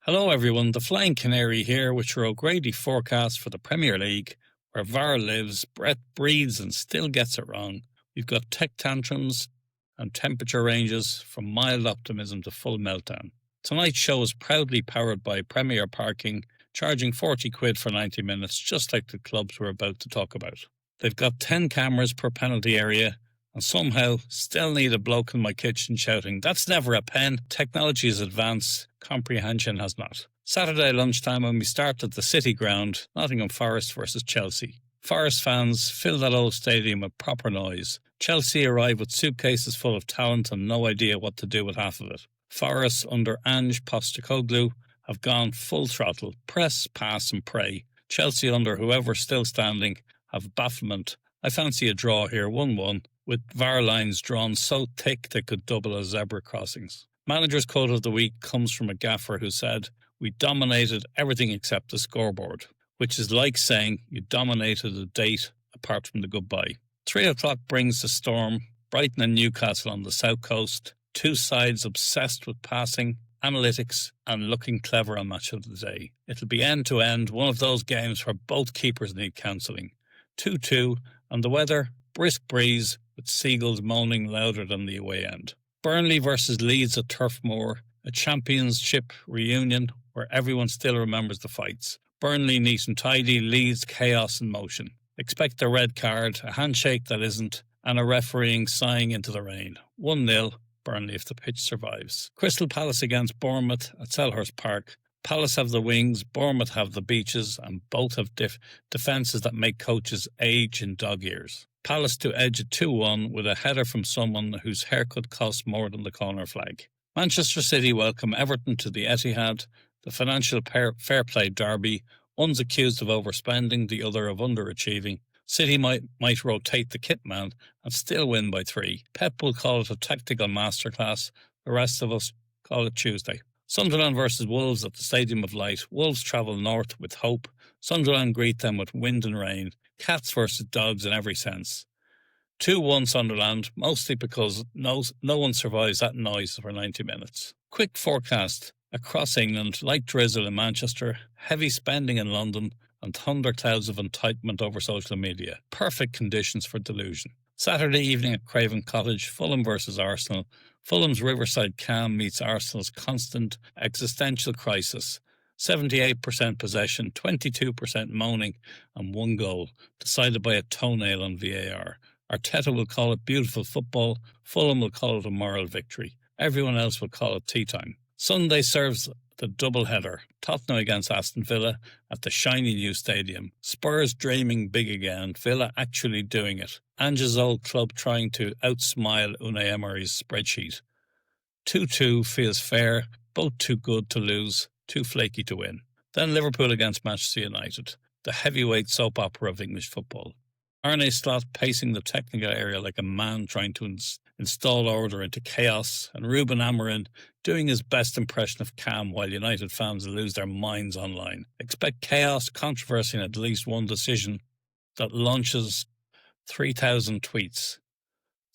Hello everyone, the Flying Canary here with your O'Grady forecast for the Premier League, where VAR lives, Brett breathes and still gets it wrong. We've got tech tantrums and temperature ranges from mild optimism to full meltdown. Tonight's show is proudly powered by Premier Parking, charging 40 quid for 90 minutes, just like the clubs we're about to talk about. They've got 10 cameras per penalty area, and somehow still need a bloke in my kitchen shouting, "That's never a pen." Technology is advanced, comprehension has not. Saturday lunchtime when we start at the City Ground, Nottingham Forest versus Chelsea. Forest fans fill that old stadium with proper noise. Chelsea arrive with suitcases full of talent and no idea what to do with half of it. Forest under Ange Postecoglou have gone full throttle, press, pass and pray. Chelsea under whoever's still standing have bafflement. I fancy a draw here, 1-1. With VAR lines drawn so thick they could double as zebra crossings. Manager's quote of the week comes from a gaffer who said, "We dominated everything except the scoreboard," which is like saying you dominated a date apart from the goodbye. 3 o'clock brings the storm, Brighton and Newcastle on the south coast, two sides obsessed with passing, analytics and looking clever on match of the day. It'll be end to end, one of those games where both keepers need counselling. 2-2, and the weather, brisk breeze, with seagulls moaning louder than the away end. Burnley versus Leeds at Turf Moor, a championship reunion where everyone still remembers the fights. Burnley neat and tidy, Leeds chaos in motion. Expect a red card, a handshake that isn't, and a refereeing sighing into the rain. 1-0, Burnley if the pitch survives. Crystal Palace against Bournemouth at Selhurst Park. Palace have the wings, Bournemouth have the beaches, and both have defences that make coaches age in dog years. Palace to edge at 2-1 with a header from someone whose haircut costs more than the corner flag. Manchester City welcome Everton to the Etihad, the financial fair play derby. One's accused of overspending, the other of underachieving. City might rotate the kit man and still win by 3. Pep will call it a tactical masterclass. The rest of us call it Tuesday. Sunderland versus Wolves at the Stadium of Light. Wolves travel north with hope. Sunderland greet them with wind and rain. Cats versus dogs in every sense. 2-1 Sunderland, mostly because no one survives that noise for 90 minutes. Quick forecast. Across England, light drizzle in Manchester, heavy spending in London, and thunderclouds of entitlement over social media. Perfect conditions for delusion. Saturday evening at Craven Cottage, Fulham versus Arsenal. Fulham's Riverside calm meets Arsenal's constant existential crisis. 78% possession, 22% moaning, and 1 goal, decided by a toenail on VAR. Arteta will call it beautiful football, Fulham will call it a moral victory. Everyone else will call it tea time. Sunday serves the double-header. Tottenham against Aston Villa at the shiny new stadium. Spurs dreaming big again, Villa actually doing it. Ange's old club trying to outsmile Unai Emery's spreadsheet. 2-2 feels fair, both too good to lose, too flaky to win. Then Liverpool against Manchester United, the heavyweight soap opera of English football. Arne Slot pacing the technical area like a man trying to install order into chaos, and Ruben Amorim doing his best impression of calm while United fans lose their minds online. Expect chaos, controversy, and at least one decision that launches 3,000 tweets.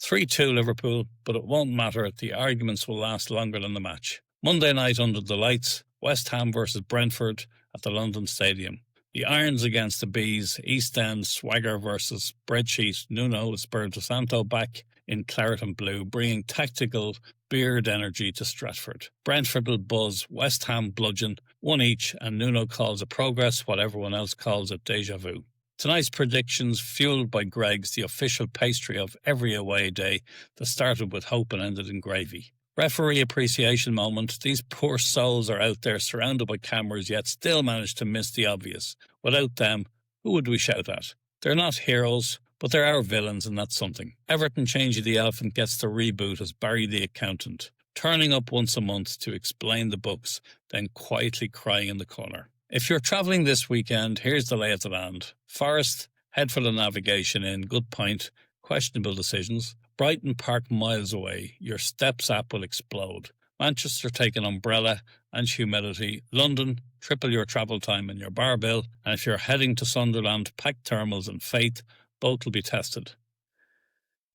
3-2 Liverpool, but it won't matter. The arguments will last longer than the match. Monday night under the lights, West Ham versus Brentford at the London Stadium. The Irons against the Bees, East End swagger versus spreadsheet. Nuno Espirito Santo back in claret and blue, bringing tactical beard energy to Stratford. Brentford will buzz, West Ham bludgeon, 1 each, and Nuno calls it progress, what everyone else calls it déjà vu. Tonight's predictions, fueled by Greg's, the official pastry of every away day that started with hope and ended in gravy. Referee appreciation moment. These poor souls are out there surrounded by cameras yet still manage to miss the obvious. Without them, who would we shout at? They're not heroes, but they're our villains, and that's something. Everton Changey the Elephant gets the reboot as Barry the Accountant, turning up once a month to explain the books, then quietly crying in the corner. If you're travelling this weekend, here's the lay of the land. Forest, head for the navigation in, good point, questionable decisions. Brighton Park miles away, your steps app will explode. Manchester take an umbrella and humidity. London, triple your travel time and your bar bill. And if you're heading to Sunderland, pack thermals and faith, both will be tested.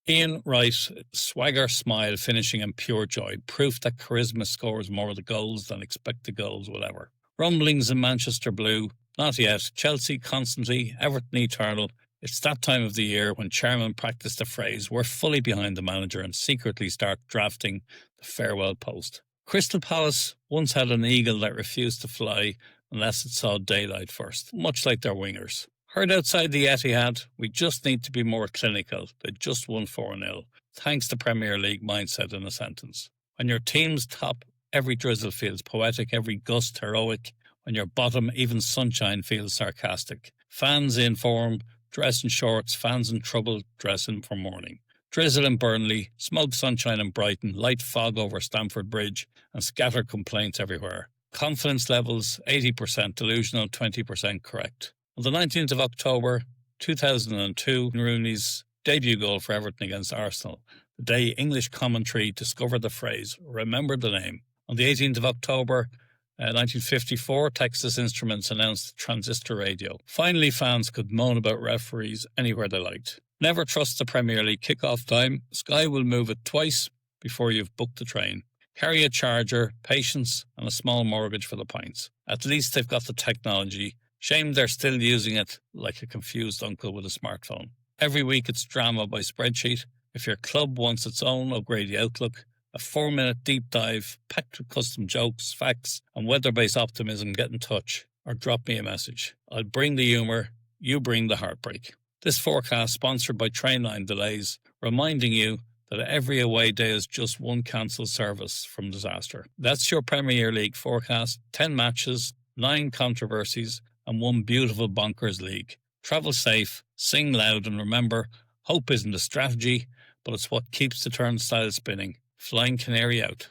Ian Wright, swagger smile finishing in pure joy, proof that charisma scores more of the goals than expected goals will ever. Rumblings in Manchester Blue, not yet. Chelsea constantly, Everton eternal. It's that time of the year when chairmen practice the phrase, we're fully behind the manager, and secretly start drafting the farewell post. Crystal Palace once had an eagle that refused to fly unless it saw daylight first, much like their wingers. Heard outside the Etihad, we just need to be more clinical. They just won 4-0. Thanks to Premier League mindset in a sentence. When your team's top, every drizzle feels poetic, every gust heroic. When your bottom, even sunshine feels sarcastic. Fans in form, dress in shorts, fans in trouble, dressing for mourning. Drizzle in Burnley, smoke sunshine in Brighton, light fog over Stamford Bridge, and scattered complaints everywhere. Confidence levels 80% delusional, 20% correct. On the 19th of October 2002, Rooney's debut goal for Everton against Arsenal, the day English commentary discovered the phrase, remember the name. On the 18th of October 1954, Texas Instruments announced transistor radio. Finally, fans could moan about referees anywhere they liked. Never trust the Premier League kick-off time. Sky will move it twice before you've booked the train. Carry a charger, patience, and a small mortgage for the pints. At least they've got the technology. Shame they're still using it like a confused uncle with a smartphone. Every week it's drama by spreadsheet. If your club wants its own upgraded outlook, a 4-minute deep dive packed with custom jokes, facts, and weather-based optimism, get in touch or drop me a message. I'll bring the humour, you bring the heartbreak. This forecast sponsored by Trainline Delays, reminding you that every away day is just one cancelled service from disaster. That's your Premier League forecast. 10 matches, 9 controversies, and one beautiful bonkers league. Travel safe, sing loud, and remember, hope isn't a strategy, but it's what keeps the turnstile spinning. Flying Canary out.